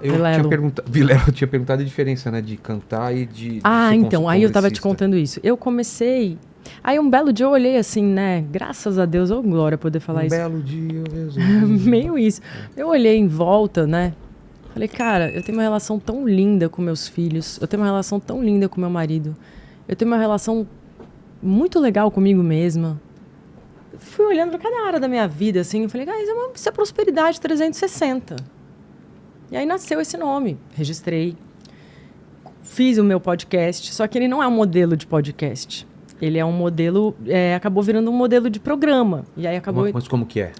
Vilela, eu tinha perguntado a diferença, né? De cantar e de então, aí eu tava te contando isso. Eu comecei... Aí um belo dia eu olhei assim, né? Graças a Deus, ô glória poder falar isso. Um belo dia eu resolvi. Meio isso. Eu olhei em volta, né? Falei, cara, eu tenho uma relação tão linda com meus filhos. Eu tenho uma relação tão linda com meu marido. Eu tenho uma relação muito legal comigo mesma. Fui olhando para cada área da minha vida, assim. Eu falei, isso é prosperidade 360. E aí nasceu esse nome. Registrei. Fiz o meu podcast. Só que ele não é um modelo de podcast. Ele é um modelo... acabou virando um modelo de programa. E aí acabou... Mas como que é?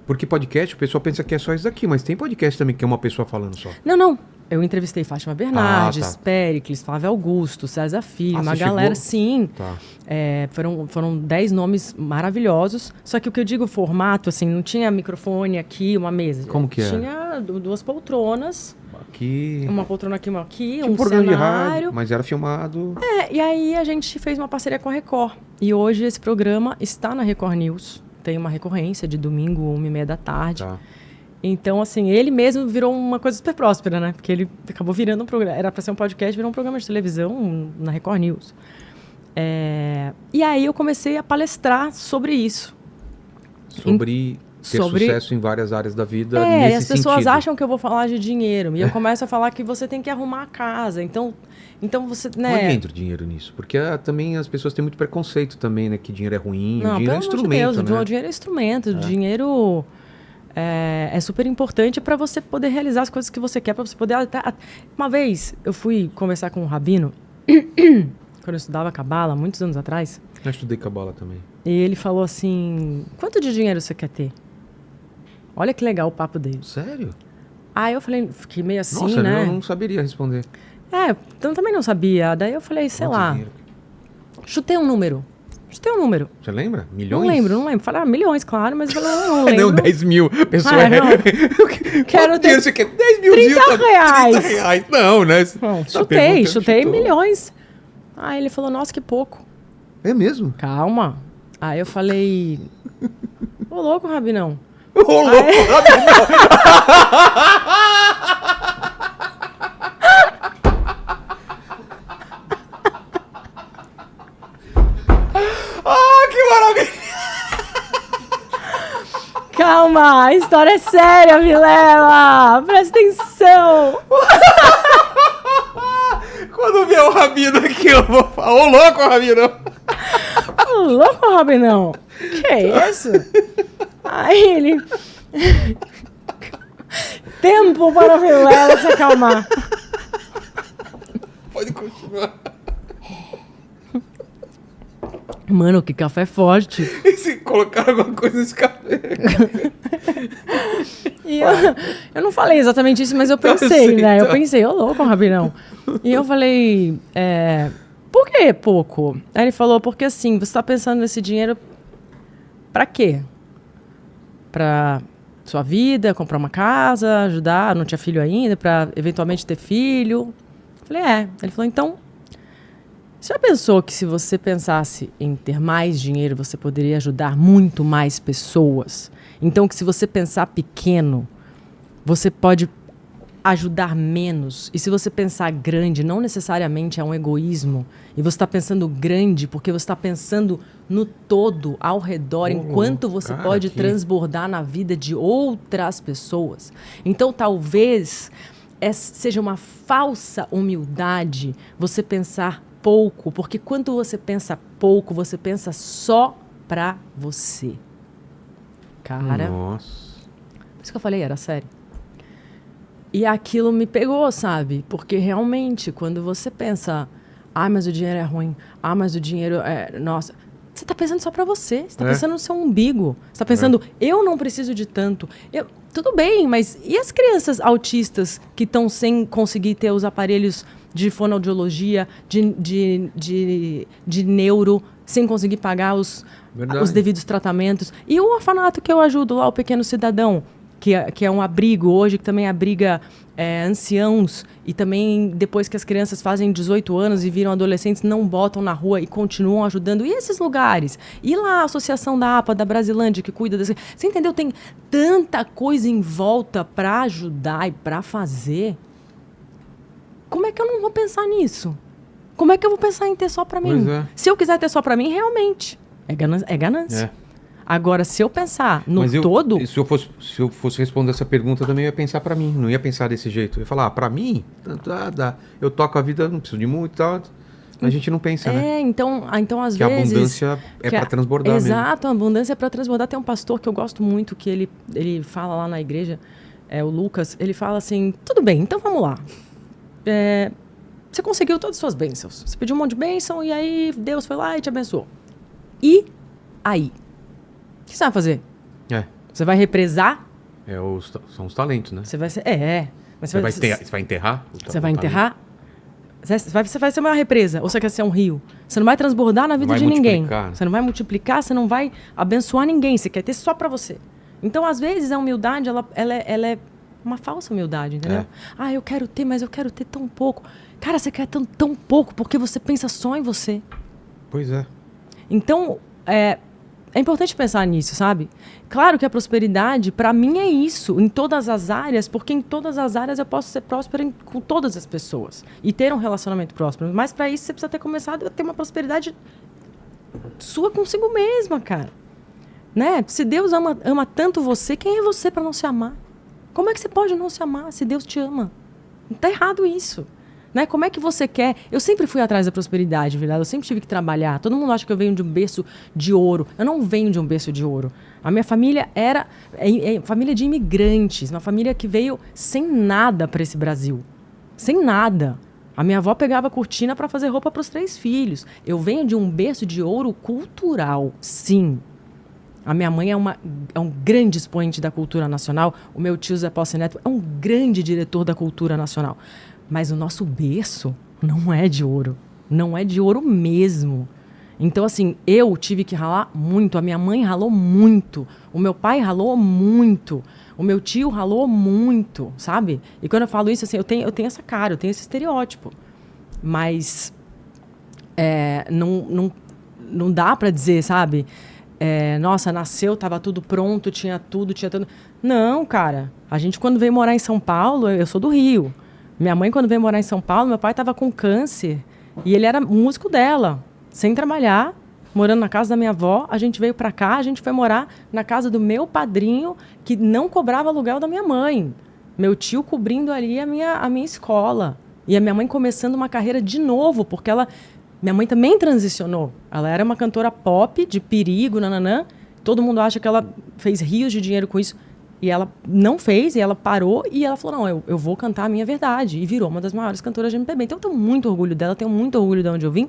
Porque podcast, o pessoal pensa que é só isso daqui. Mas tem podcast também que é uma pessoa falando só. Não. Eu entrevistei Fátima Bernardes, Péricles, Flávio Augusto, César Filho, uma galera, sim. Tá. Foram 10 nomes maravilhosos. Só que o que eu digo, o formato, assim, não tinha microfone aqui, uma mesa. Como que é? Tinha 2 poltronas. Aqui. Uma poltrona aqui, uma aqui, tinha um programa de rádio, mas era filmado. E aí a gente fez uma parceria com a Record. E hoje esse programa está na Record News. Tem uma recorrência de domingo, 1h30 da tarde. Tá. Então, assim, ele mesmo virou uma coisa super próspera, né? Porque ele acabou virando um programa. Era para ser um podcast, virou um programa de televisão na Record News. E aí eu comecei a palestrar sobre isso. Sobre sucesso em várias áreas da vida. E as pessoas acham que eu vou falar de dinheiro. E eu começo a falar que você tem que arrumar a casa. Então você... Né? Onde entra o dinheiro nisso? Porque também as pessoas têm muito preconceito também, né? Que dinheiro é ruim. Não, o dinheiro é instrumento, Deus, né? O dinheiro é instrumento. O dinheiro... É super importante para você poder realizar as coisas que você quer, para você poder... Uma vez eu fui conversar com um rabino, quando eu estudava Cabala, muitos anos atrás. Eu estudei Cabala também. E ele falou assim, quanto de dinheiro você quer ter? Olha que legal o papo dele. Sério? Aí eu falei, fiquei meio assim, Nossa, né? Eu não saberia responder. Então também não sabia. Daí eu falei, sei lá, chutei um número. Você lembra? Milhões? Não lembro. Falei, milhões, claro, mas eu não lembro. Não, 10 mil. Pessoa Quero ter... Você quer 10 mil 30 reais. 30 reais. Não, né? Chutei milhões. Aí ele falou, nossa, que pouco. É mesmo? Calma. Aí eu falei, ô louco, Rabinão. Ô louco, Rabinão. Que maravilha! Calma, a história é séria, Vilela! Presta atenção! Quando vier o Rabino aqui, eu vou falar, ô louco, Rabinão! Ô louco, Rabinão! Que é isso? Aí ele... Tempo para o Vilela se acalmar. Pode continuar. Mano, que café forte. E se colocar alguma coisa nesse café? E eu não falei exatamente isso, mas eu pensei, né? Eu pensei, ô louco, Rabinão. E eu falei, por que pouco? Aí ele falou, porque assim, você tá pensando nesse dinheiro pra quê? Pra sua vida, comprar uma casa, ajudar, não tinha filho ainda, pra eventualmente ter filho. Eu falei, Ele falou, então... Você já pensou que se você pensasse em ter mais dinheiro, você poderia ajudar muito mais pessoas? Então, que se você pensar pequeno, você pode ajudar menos. E se você pensar grande, não necessariamente é um egoísmo. E você está pensando grande porque você está pensando no todo, ao redor, enquanto você pode transbordar na vida de outras pessoas. Então, talvez seja uma falsa humildade você pensar pouco, porque quando você pensa pouco, você pensa só pra você. Cara. Nossa. Por isso que eu falei, era sério. E aquilo me pegou, sabe? Porque realmente, quando você pensa, mas o dinheiro é ruim, mas o dinheiro é... Nossa, você tá pensando só pra você, você tá pensando no seu umbigo. Você tá pensando, eu não preciso de tanto. Tudo bem, mas e as crianças autistas que estão sem conseguir ter os aparelhos de fonoaudiologia, de neuro, sem conseguir pagar os devidos tratamentos? E o orfanato que eu ajudo lá, o Pequeno Cidadão? que é um abrigo hoje, que também abriga anciãos, e também depois que as crianças fazem 18 anos e viram adolescentes, não botam na rua e continuam ajudando. E esses lugares? E lá a Associação da APA, da Brasilândia, que cuida desse... Você entendeu? Tem tanta coisa em volta para ajudar e para fazer. Como é que eu não vou pensar nisso? Como é que eu vou pensar em ter só para mim? Se eu quiser ter só para mim, realmente, é ganância. Agora, se eu pensar no todo... Se eu fosse responder essa pergunta, também eu ia pensar pra mim. Não ia pensar desse jeito. Eu ia falar, pra mim, dá. Eu toco a vida, não preciso de muito e tal. A gente não pensa, né? Então às que vezes... Que a abundância é pra transbordar mesmo. Exato, a abundância é pra transbordar. Tem um pastor que eu gosto muito, que ele fala lá na igreja, o Lucas, ele fala assim, tudo bem, então vamos lá. Você conseguiu todas as suas bênçãos. Você pediu um monte de bênção e aí Deus foi lá e te abençoou. E aí? O que você vai fazer? Você vai represar? São os talentos, né? Você vai ser... Mas você vai enterrar? Você vai enterrar? Você vai ser uma represa? Ou você quer ser um rio? Você não vai transbordar na vida de ninguém. Você não vai multiplicar, você não vai abençoar ninguém. Você quer ter só pra você. Então, às vezes, a humildade, ela é uma falsa humildade, entendeu? Eu quero ter, mas eu quero ter tão pouco. Cara, você quer tão pouco porque você pensa só em você. Pois é. Então, é importante pensar nisso, sabe? Claro que a prosperidade, para mim, é isso, em todas as áreas, porque em todas as áreas eu posso ser próspera com todas as pessoas e ter um relacionamento próspero. Mas para isso você precisa ter começado a ter uma prosperidade sua consigo mesma, cara. Né? Se Deus ama tanto você, quem é você para não se amar? Como é que você pode não se amar se Deus te ama? Tá errado isso. Né? Como é que você quer? Eu sempre fui atrás da prosperidade, verdade? Eu sempre tive que trabalhar. Todo mundo acha que eu venho de um berço de ouro. Eu não venho de um berço de ouro. A minha família era família de imigrantes, uma família que veio sem nada para esse Brasil. Sem nada. A minha avó pegava cortina para fazer roupa para os 3 filhos. Eu venho de um berço de ouro cultural, sim. A minha mãe é um grande expoente da cultura nacional. O meu tio Zé Posse Neto é um grande diretor da cultura nacional. Mas o nosso berço não é de ouro. Não é de ouro mesmo. Então, assim, eu tive que ralar muito. A minha mãe ralou muito. O meu pai ralou muito. O meu tio ralou muito, sabe? E quando eu falo isso, assim, eu tenho essa cara, eu tenho esse estereótipo. Mas não dá pra dizer, sabe? Nossa, nasceu, tava tudo pronto, tinha tudo. Não, cara. A gente, quando veio morar em São Paulo, eu sou do Rio. Minha mãe, quando veio morar em São Paulo, meu pai estava com câncer. E ele era músico dela, sem trabalhar, morando na casa da minha avó. A gente veio para cá, a gente foi morar na casa do meu padrinho, que não cobrava aluguel da minha mãe. Meu tio cobrindo ali a minha escola. E a minha mãe começando uma carreira de novo, porque minha mãe também transicionou. Ela era uma cantora pop, de perigo, nananã. Todo mundo acha que ela fez rios de dinheiro com isso. E ela não fez, e ela parou, e ela falou, não, eu vou cantar a minha verdade. E virou uma das maiores cantoras de MPB. Então eu tenho muito orgulho dela, tenho muito orgulho de onde eu vim.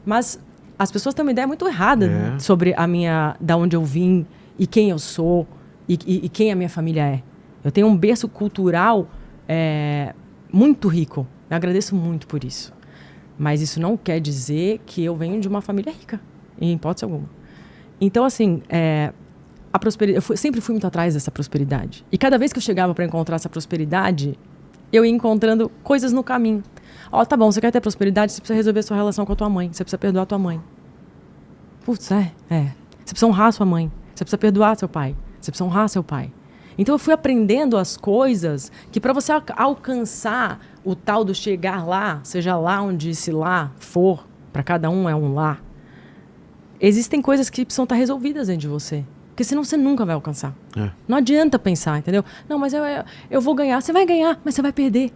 Mas as pessoas têm uma ideia muito errada sobre da onde eu vim, e quem eu sou, e quem a minha família é. Eu tenho um berço cultural muito rico. Eu agradeço muito por isso. Mas isso não quer dizer que eu venho de uma família rica, em hipótese alguma. Então, assim... a prosperidade, eu sempre fui muito atrás dessa prosperidade. E cada vez que eu chegava para encontrar essa prosperidade, eu ia encontrando coisas no caminho. Tá bom, você quer ter prosperidade, você precisa resolver sua relação com a tua mãe. Você precisa perdoar a tua mãe. Putz, Você precisa honrar a sua mãe. Você precisa perdoar seu pai. Você precisa honrar seu pai. Então eu fui aprendendo as coisas que para você alcançar o tal do chegar lá, seja lá onde esse lá for, para cada um é um lá, existem coisas que precisam estar resolvidas dentro de você. Porque senão você nunca vai alcançar. Não adianta pensar, entendeu? Não, mas eu vou ganhar. Você vai ganhar, mas você vai perder.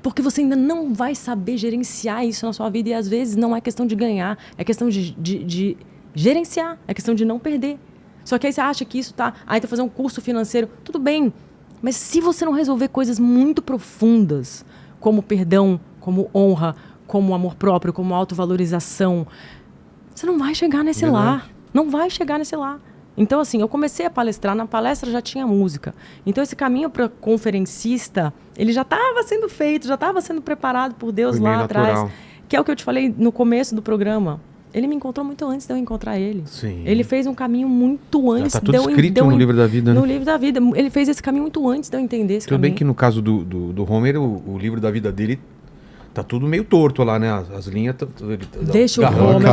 Porque você ainda não vai saber gerenciar isso na sua vida. E às vezes não é questão de ganhar. É questão de gerenciar. É questão de não perder. Só que aí você acha que isso tá... Aí tá fazendo um curso financeiro. Tudo bem. Mas se você não resolver coisas muito profundas, como perdão, como honra, como amor próprio, como autovalorização, você não vai chegar nesse lá. Não vai chegar nesse lá. Então, assim, eu comecei a palestrar, na palestra já tinha música. Então, esse caminho para conferencista, ele já estava sendo feito, já estava sendo preparado por Deus lá atrás. Que é o que eu te falei no começo do programa. Ele me encontrou muito antes de eu encontrar ele. Sim. Ele fez um caminho muito antes Já tá tudo escrito de eu no livro da vida, né? No livro da vida. Ele fez esse caminho muito antes de eu entender esse Tudo caminho. bem que no caso do Homer, o livro da vida dele tá tudo meio torto lá, né? As linhas... Deixa o garrão. Homer.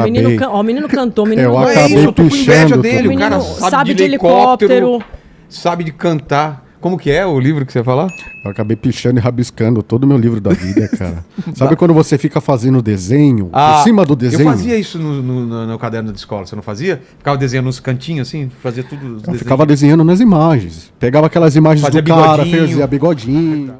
O menino cantou, o menino Eu gostou. acabei Eu tô com inveja pichando dele. tudo. O cara O menino sabe de helicóptero, sabe de cantar. Como que é o livro que você fala? Eu acabei pichando e rabiscando todo o meu livro da vida, cara. Sabe quando você fica fazendo desenho, em cima do desenho? Eu fazia isso no caderno de escola, você não fazia? Ficava desenhando nos cantinhos assim, fazia tudo. Eu ficava desenhando nas imagens. Pegava aquelas imagens Fazia do cara, bigodinho. fazia bigodinho.